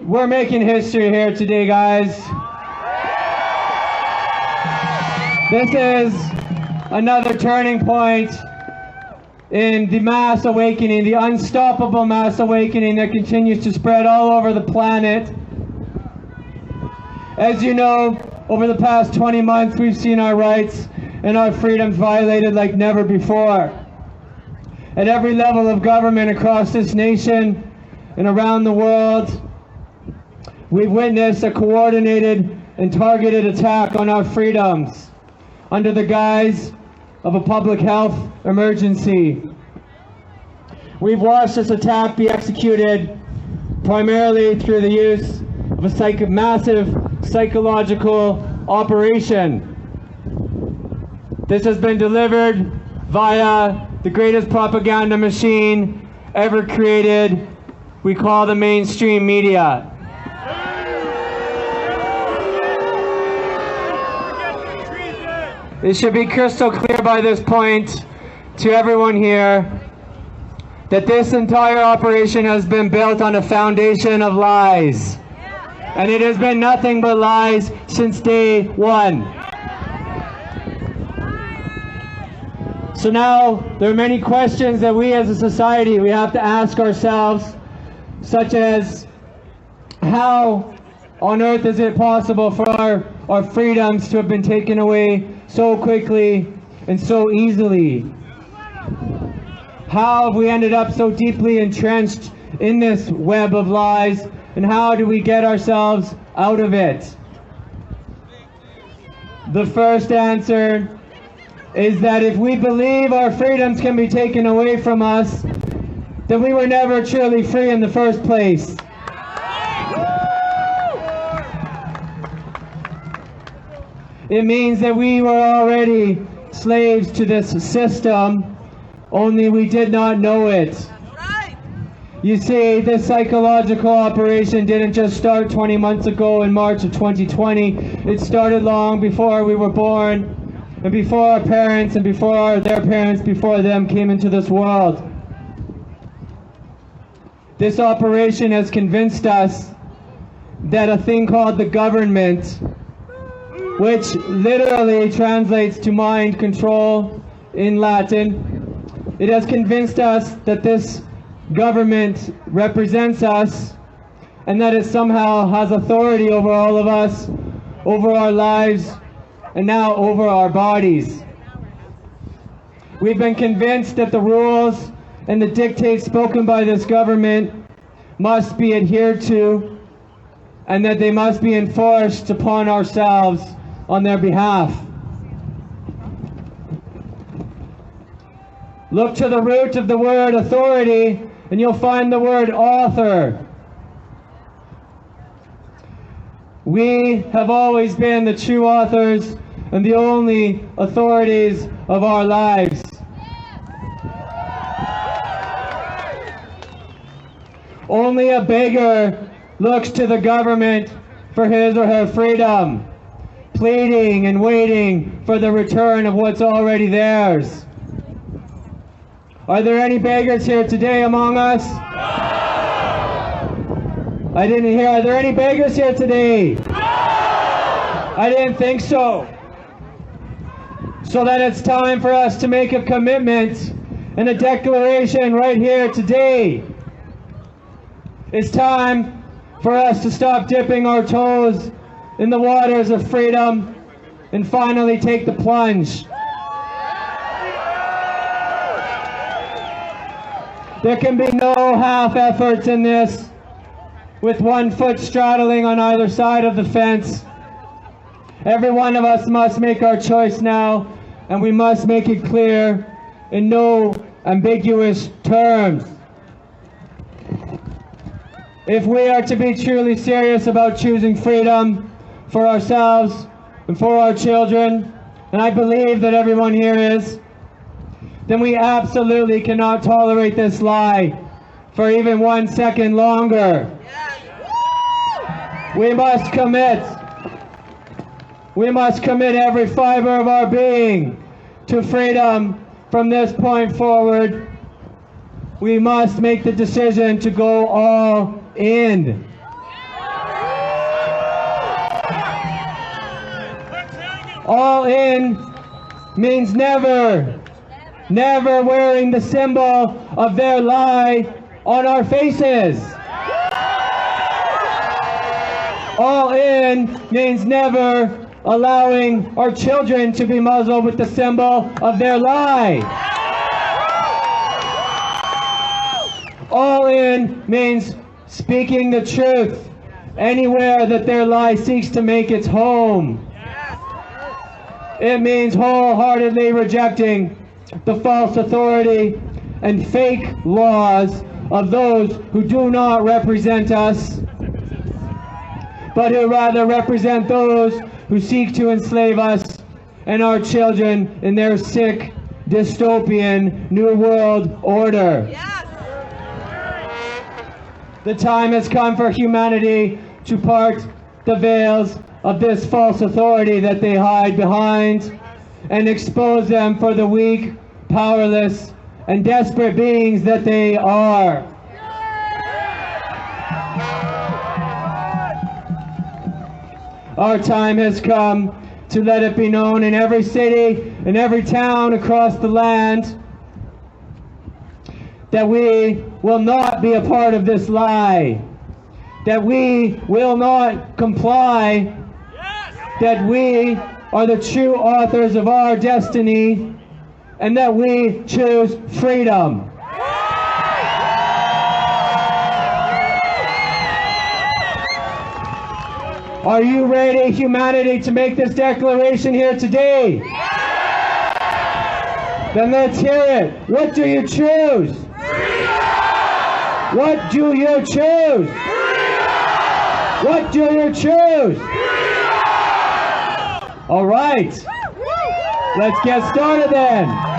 We're making history here today, guys. This is another turning point in the mass awakening, the unstoppable mass awakening that continues to spread all over the planet. As you know, over the past 20 months, we've seen our rights and our freedoms violated like never before. At every level of government across this nation and around the world, we've witnessed a coordinated and targeted attack on our freedoms under the guise of a public health emergency. We've watched this attack be executed primarily through the use of a massive psychological operation. This has been delivered via the greatest propaganda machine ever created. We call the mainstream media. It should be crystal clear by this point to everyone here that this entire operation has been built on a foundation of lies. And it has been nothing but lies since day one. So now there are many questions that we as a society we have to ask ourselves, such as how on earth is it possible for our freedoms to have been taken away so quickly and so easily? How have we ended up so deeply entrenched in this web of lies, and how do we get ourselves out of it? The first answer is that if we believe our freedoms can be taken away from us, then we were never truly free in the first place. It means that we were already slaves to this system, only we did not know it. You see, this psychological operation didn't just start 20 months ago in March of 2020. It started long before we were born, and before our parents and before their parents before them came into this world. This operation has convinced us that a thing called the government, which literally translates to mind control in Latin, it has convinced us that this government represents us and that it somehow has authority over all of us, over our lives, and now over our bodies. We've been convinced that the rules and the dictates spoken by this government must be adhered to and that they must be enforced upon ourselves on their behalf. Look to the root of the word authority and you'll find the word author. We have always been the true authors and the only authorities of our lives. Only a beggar looks to the government for his or her freedom, pleading and waiting for the return of what's already theirs. Are there any beggars here today among us? I didn't hear. Are there any beggars here today? I didn't think so. So then it's time for us to make a commitment and a declaration right here today. It's time for us to stop dipping our toes in the waters of freedom and finally take the plunge. There can be no half efforts in this, with one foot straddling on either side of the fence. Every one of us must make our choice now, and we must make it clear in no ambiguous terms. If we are to be truly serious about choosing freedom for ourselves and for our children, and I believe that everyone here is, then we absolutely cannot tolerate this lie for even 1 second longer. We must commit every fiber of our being to freedom from this point forward. We must make the decision to go all in. All in means never, never wearing the symbol of their lie on our faces. All in means never allowing our children to be muzzled with the symbol of their lie. All in means speaking the truth anywhere that their lie seeks to make its home. It means wholeheartedly rejecting the false authority and fake laws of those who do not represent us, but who rather represent those who seek to enslave us and our children in their sick, dystopian New World Order. The time has come for humanity to part the veils of this false authority that they hide behind and expose them for the weak, powerless, and desperate beings that they are. Our time has come to let it be known in every city, in every town across the land, that we will not be a part of this lie, that we will not comply, that we are the true authors of our destiny, and that we choose freedom. Are you ready, humanity, to make this declaration here today? Then let's hear it. What do you choose? Freedom! What do you choose? Freedom! What do you choose? Freedom! All right. Let's get started then.